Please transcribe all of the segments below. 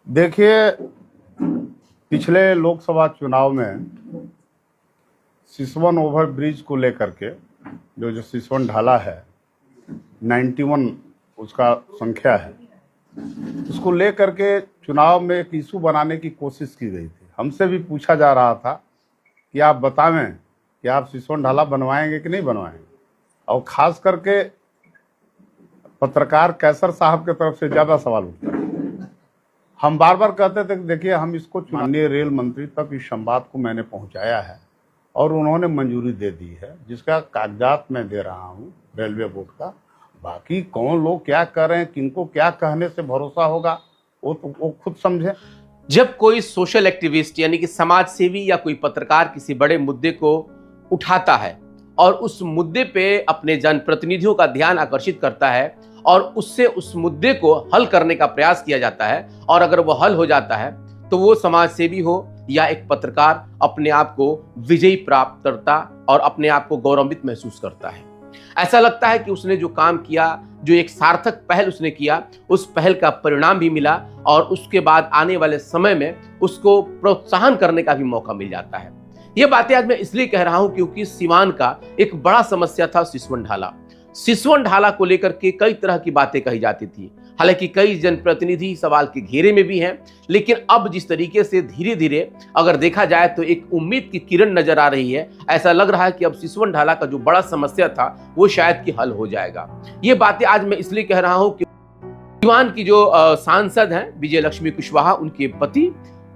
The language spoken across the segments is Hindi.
देखिए, पिछले लोकसभा चुनाव में सिसवन ओवर ब्रिज को लेकर के जो सिसवन ढाला है 91 उसका संख्या है, उसको लेकर के चुनाव में एक इशू बनाने की कोशिश की गई थी। हमसे भी पूछा जा रहा था कि आप बतावें कि आप सिसवन ढाला बनवाएंगे कि नहीं बनवाएंगे, और ख़ास करके पत्रकार कैसर साहब की तरफ से ज़्यादा सवाल उठता है। हम बार बार कहते थे कि देखिए, हम इसको माननीय रेल मंत्री तक इस संवाद को मैंने पहुंचाया है और उन्होंने मंजूरी दे दी है, जिसका कागजात मैं दे रहा हूं रेलवे बोर्ड का। बाकी कौन लोग क्या कर रहे हैं, किनको क्या कहने से भरोसा होगा, वो खुद समझे। जब कोई सोशल एक्टिविस्ट यानी कि समाज सेवी या कोई पत्रकार किसी बड़े मुद्दे को उठाता है और उस मुद्दे पे अपने जनप्रतिनिधियों का ध्यान आकर्षित करता है और उससे उस मुद्दे को हल करने का प्रयास किया जाता है, और अगर वो हल हो जाता है तो वो समाज सेवी हो या एक पत्रकार अपने आप को विजयी प्राप्त करता और अपने आप को गौरवान्वित महसूस करता है। ऐसा लगता है कि उसने जो काम किया, जो एक सार्थक पहल उसने किया, उस पहल का परिणाम भी मिला और उसके बाद आने वाले समय में उसको प्रोत्साहन करने का भी मौका मिल जाता है। ये बातें आज मैं इसलिए कह रहा हूं क्योंकि सीवान का एक बड़ा समस्या था सिसवन ढाला। सिसवन ढाला को लेकर के कई तरह की बातें कही जाती थी। हालांकि कई जनप्रतिनिधि सवाल के घेरे में भी हैं, लेकिन अब जिस तरीके से धीरे धीरे अगर देखा जाए तो एक उम्मीद की किरण नजर आ रही है। ऐसा लग रहा है कि अब सिसवन ढाला का जो बड़ा समस्या था वो शायद कि हल हो जाएगा। ये बातें आज मैं इसलिए कह रहा हूं कि सीवान की जो सांसद हैं विजय लक्ष्मी कुशवाहा, उनके पति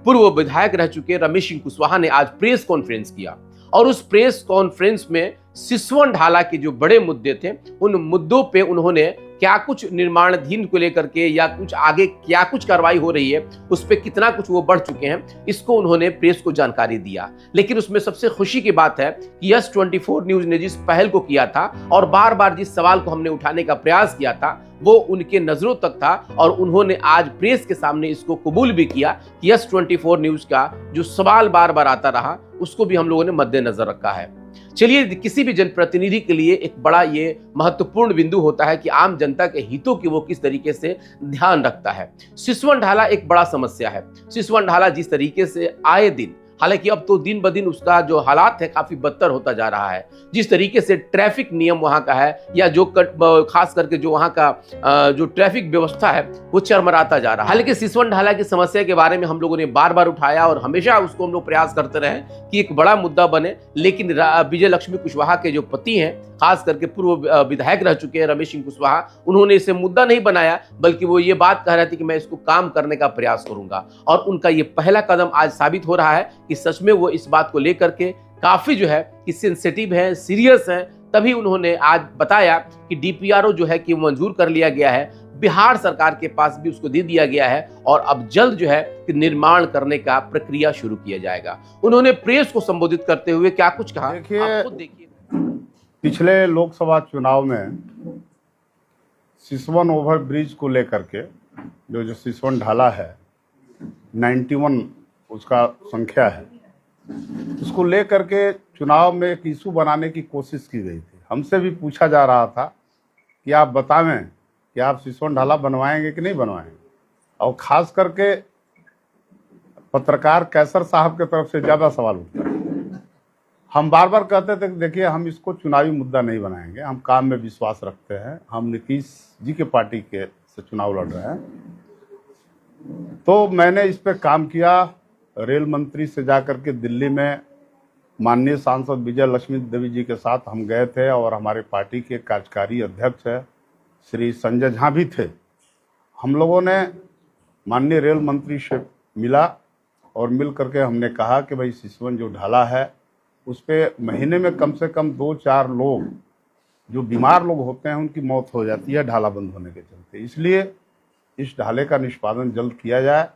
पूर्व विधायक रह चुके रमेश सिंह कुशवाहा ने आज प्रेस कॉन्फ्रेंस किया और उस प्रेस कॉन्फ्रेंस में सिसवन ढाला के जो बड़े मुद्दे थे उन मुद्दों पे उन्होंने क्या कुछ निर्माणाधीन को लेकर के या कुछ आगे क्या कुछ कार्रवाई हो रही है, उस पे कितना कुछ वो बढ़ चुके हैं, इसको उन्होंने प्रेस को जानकारी दिया। लेकिन उसमें सबसे खुशी की बात है कि यस 24 न्यूज ने जिस पहल को किया था और बार बार जिस सवाल को हमने उठाने का प्रयास किया था वो उनके नजरों तक था और उन्होंने आज प्रेस के सामने इसको कबूल भी किया कि यस 24 न्यूज का जो सवाल बार बार आता रहा उसको भी हम लोगों ने मद्देनजर रखा है। चलिए, किसी भी जनप्रतिनिधि के लिए एक बड़ा ये महत्वपूर्ण बिंदु होता है कि आम जनता के हितों की वो किस तरीके से ध्यान रखता है। सिसवन ढाला एक बड़ा समस्या है। सिसवन ढाला जिस तरीके से आए दिन, हालांकि अब तो दिन ब दिन उसका जो हालात है काफी बदतर होता जा रहा है। जिस तरीके से ट्रैफिक नियम वहां का है या जो खास करके जो वहां का जो ट्रैफिक व्यवस्था है वो चरमराता जा रहा है। हालांकि सिसवन ढाला की समस्या के बारे में हम लोगों ने बार बार उठाया और हमेशा उसको हम लोग प्रयास करते रहे कि एक बड़ा मुद्दा बने, लेकिन विजय लक्ष्मी कुशवाहा के जो पति हैं, खास करके पूर्व विधायक रह चुके हैं रमेश सिंह कुशवाहा, उन्होंने इसे मुद्दा नहीं बनाया, बल्कि वो ये बात कह रहे थे कि मैं इसको काम करने का प्रयास करूंगा। और उनका ये पहला कदम आज साबित हो रहा है कि सच में वो इस बात को लेकर के काफी जो है कि सेंसिटिव है, सीरियस है। तभी उन्होंने आज बताया कि डीपीआरओ जो है कि मंजूर कर लिया गया है, बिहार सरकार के पास भी उसको दे दिया गया है और अब जल्द जो है कि निर्माण करने का प्रक्रिया शुरू किया जाएगा। उन्होंने प्रेस को संबोधित करते हुए क्या कुछ कहा, आप खुद देखिए। पिछले लोकसभा चुनाव में सिसवन ओवर ब्रिज को लेकर के जो सिसवन ढाला है 91 उसका संख्या है, उसको लेकर के चुनाव में एक इशू बनाने की कोशिश की गई थी। हमसे भी पूछा जा रहा था कि आप बतावें कि आप सिसवन ढाला बनवाएंगे कि नहीं बनवाएंगे, और ख़ास करके पत्रकार कैसर साहब की तरफ से ज़्यादा सवाल उठता है। हम बार बार कहते थे कि देखिए, हम इसको चुनावी मुद्दा नहीं बनाएंगे, हम काम में विश्वास रखते हैं, हम नीतीश जी के पार्टी के से चुनाव लड़ रहे हैं। तो मैंने इस पर काम किया। रेल मंत्री से जाकर के दिल्ली में माननीय सांसद विजय लक्ष्मी देवी जी के साथ हम गए थे और हमारे पार्टी के कार्यकारी अध्यक्ष है श्री संजय झा भी थे। हम लोगों ने माननीय रेल मंत्री से मिला और मिल करके हमने कहा कि भाई सिसवन जो ढाला है उस पर महीने में कम से कम 2-4 लोग जो बीमार लोग होते हैं उनकी मौत हो जाती है ढाला बंद होने के चलते। इसलिए इस ढाले का निष्पादन जल्द किया जाए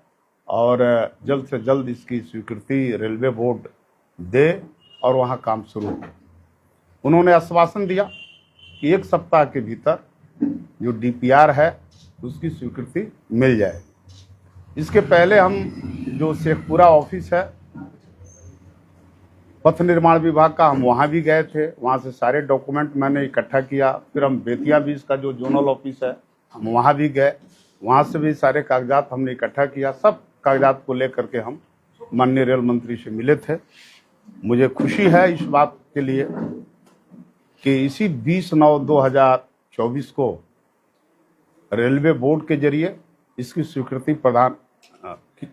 और जल्द से जल्द इसकी स्वीकृति रेलवे बोर्ड दे और वहाँ काम शुरू हो। उन्होंने आश्वासन दिया कि 1 सप्ताह के भीतर जो डीपीआर है उसकी स्वीकृति मिल जाएगी। इसके पहले हम जो शेखपुरा ऑफिस है पथ निर्माण विभाग का, हम वहाँ भी गए थे, वहाँ से सारे डॉक्यूमेंट मैंने इकट्ठा किया। फिर हम बेतिया भी इसका जो जोनल ऑफिस है हम वहाँ भी गए, वहाँ से भी सारे कागजात हमने इकट्ठा किया। सब कागजात को लेकर के हम माननीय रेल मंत्री से मिले थे। मुझे खुशी है इस बात के लिए कि इसी 20/9/2024 को रेलवे बोर्ड के जरिए इसकी स्वीकृति प्रदान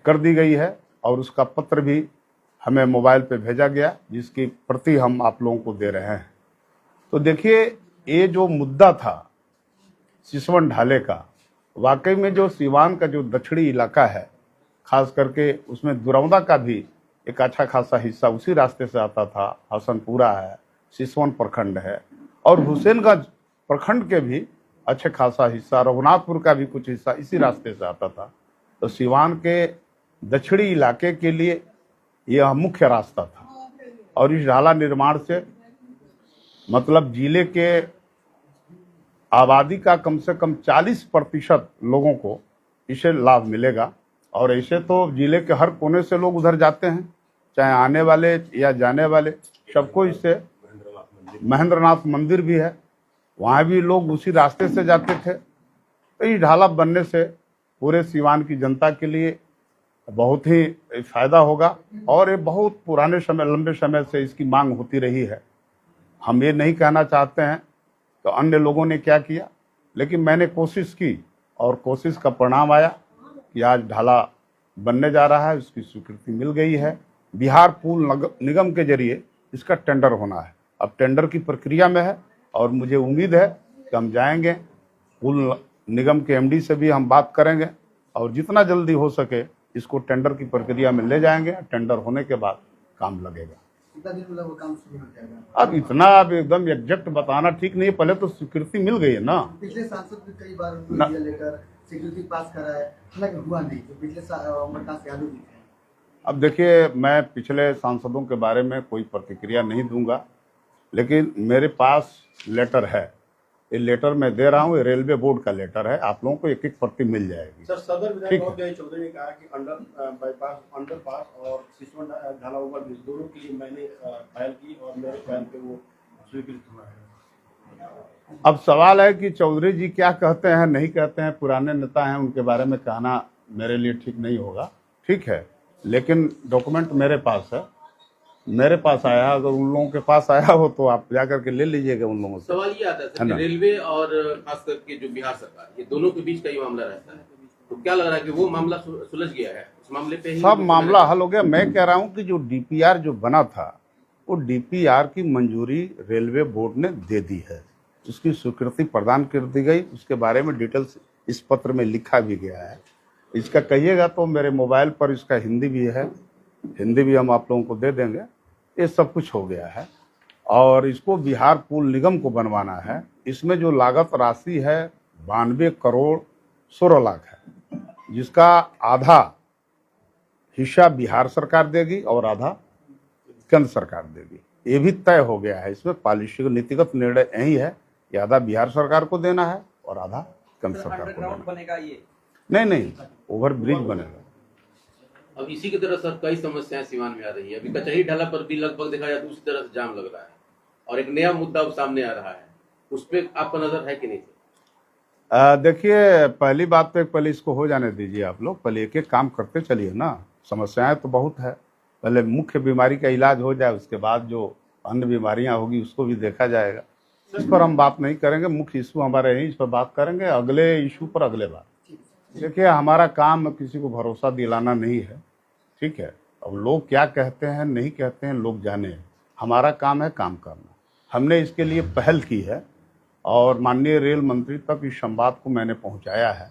कर दी गई है और उसका पत्र भी हमें मोबाइल पे भेजा गया, जिसकी प्रति हम आप लोगों को दे रहे हैं। तो देखिए, ये जो मुद्दा था सिसवन ढाले का, वाकई में जो सीवान का जो दक्षिणी इलाका है, खास करके उसमें दुरौदा का भी एक अच्छा खासा हिस्सा उसी रास्ते से आता था। हसनपुरा है, सिसवन प्रखंड है और हुसैनगंज प्रखंड के भी अच्छे खासा हिस्सा, रघुनाथपुर का भी कुछ हिस्सा इसी रास्ते से आता था। तो सीवान के दक्षिणी इलाके के लिए यह मुख्य रास्ता था और इस ढाला निर्माण से मतलब जिले के आबादी का कम से कम 40% लोगों को इसे लाभ मिलेगा। और ऐसे तो जिले के हर कोने से लोग उधर जाते हैं, चाहे आने वाले या जाने वाले, सबको इससे महेंद्रनाथ मंदिर भी है, वहाँ भी लोग उसी रास्ते से जाते थे। तो इस ढाला बनने से पूरे सीवान की जनता के लिए बहुत ही फायदा होगा और ये बहुत पुराने समय, लंबे समय से इसकी मांग होती रही है। हम ये नहीं कहना चाहते हैं तो अन्य लोगों ने क्या किया, लेकिन मैंने कोशिश की और कोशिश का परिणाम आया कि आज ढाला बनने जा रहा है, उसकी स्वीकृति मिल गई है। बिहार पुल निगम के जरिए इसका टेंडर होना है, अब टेंडर की प्रक्रिया में है और मुझे उम्मीद है कि हम जाएंगे, पुल निगम के एमडी से भी हम बात करेंगे और जितना जल्दी हो सके इसको टेंडर की प्रक्रिया में ले जाएंगे। टेंडर होने के बाद काम लगेगा। कितना दिन में वो काम शुरू हो जाएगा? अब इतना अब एकदम एग्जैक्ट बताना ठीक नहीं है, पहले तो स्वीकृति मिल गई है ना। पिछले सांसद भी कई बार उनको ये लेकर स्वीकृति पास करा है, हालांकि हुआ नहीं। तो पिछले अमरनाथ यादव जी थे। अब देखिए, मैं पिछले सांसदों के बारे में कोई प्रतिक्रिया नहीं दूंगा, लेकिन मेरे पास लेटर है, ये लेटर मैं दे रहा हूँ, ये रेलवे बोर्ड का लेटर है, आप लोगों को एक एक प्रति मिल जाएगी। सर, सदर विधायक महोदय चौधरी ने कहा कि अंडरपास और सिसवन ढाला ओवरब्रिज दोनों के लिए मैंने फाइल की और मेरे फाइल पे वो स्वीकृत हुआ है। अब सवाल है कि चौधरी जी क्या कहते हैं नहीं कहते हैं, पुराने नेता हैं, उनके बारे में कहना मेरे लिए ठीक नहीं होगा, ठीक है, लेकिन डॉक्यूमेंट मेरे पास है, मेरे पास आया। अगर उन लोगों के पास आया हो तो आप जाकर के ले लीजिएगा उन लोगों से। सवाल ये आता है सर कि रेलवे और खास करके जो बिहार सरकार, ये दोनों के बीच का ये मामला रहता है, तो क्या लग रहा है कि वो मामला सुलझ गया है, उस मामले पे ही सब मामला हल हो गया। मैं कह रहा हूं कि जो डीपीआर जो बना था, वो डीपीआर की मंजूरी रेलवे बोर्ड ने दे दी है, उसकी स्वीकृति प्रदान कर दी गई, उसके बारे में डिटेल्स इस पत्र में लिखा भी गया है। इसका कहिएगा तो मेरे मोबाइल पर इसका हिंदी भी है, हिंदी भी हम आप लोगों को दे देंगे। ये सब कुछ हो गया है और इसको बिहार पुल निगम को बनवाना है। इसमें जो लागत राशि है 92 करोड़ 16 लाख है, जिसका आधा हिस्सा बिहार सरकार देगी और आधा केंद्र सरकार देगी। ये भी तय हो गया है, इसमें पॉलिसी नीतिगत निर्णय यही है कि आधा बिहार सरकार को देना है और आधा केंद्र सरकार को देना बनेगा ये नहीं, ओवर ब्रिज बनेगा। अब इसी की तरह सर कई समस्याएं सीवान में आ रही है। अभी कचहरी ढाला पर भी लगभग देखा जाए तो उसी तरह से जाम लग रहा है और एक नया मुद्दा अब सामने आ रहा है, उस पर आपका नजर है कि नहीं सर? देखिए, पहली बात तो पहले इसको हो जाने दीजिए आप लोग, पहले एक एक काम करते चलिए ना। समस्याएं तो बहुत है, पहले मुख्य बीमारी का इलाज हो जाए, उसके बाद जो अन्य बीमारियां होगी उसको भी देखा जाएगा। इस पर हम बात नहीं करेंगे, मुख्य इशू हमारे यही, इस पर बात करेंगे अगले इशू पर अगले बार। देखिए, हमारा काम किसी को भरोसा दिलाना नहीं है, ठीक है। अब लोग क्या कहते हैं नहीं कहते हैं लोग जाने, हमारा काम है काम करना। हमने इसके लिए पहल की है और माननीय रेल मंत्री तक इस संवाद को मैंने पहुंचाया है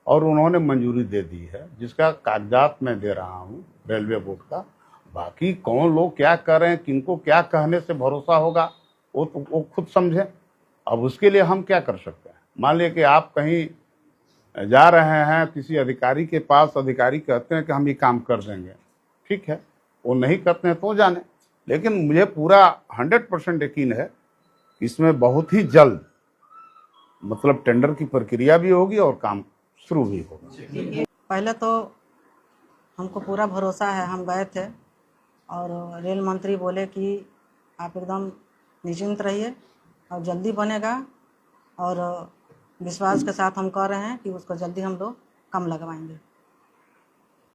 और उन्होंने मंजूरी दे दी है, जिसका कागजात मैं दे रहा हूं रेलवे बोर्ड का। बाकी कौन लोग क्या कर रहे हैं, किनको क्या कहने से भरोसा होगा, वो तो वो खुद समझें। अब उसके लिए हम क्या कर सकते हैं? मान लिया कि आप कहीं जा रहे हैं किसी अधिकारी के पास, अधिकारी कहते हैं कि हम ये काम कर देंगे, ठीक है, वो नहीं करते हैं तो जाने, लेकिन मुझे पूरा 100% यकीन है कि इसमें बहुत ही जल्द मतलब टेंडर की प्रक्रिया भी होगी और काम शुरू भी होगा। पहले तो हमको पूरा भरोसा है, हम गए थे और रेल मंत्री बोले कि आप एकदम निश्चिंत रहिए और जल्दी बनेगा और विश्वास के साथ हम कह रहे हैं कि उसको जल्दी हम लोग कम लगवाएंगे।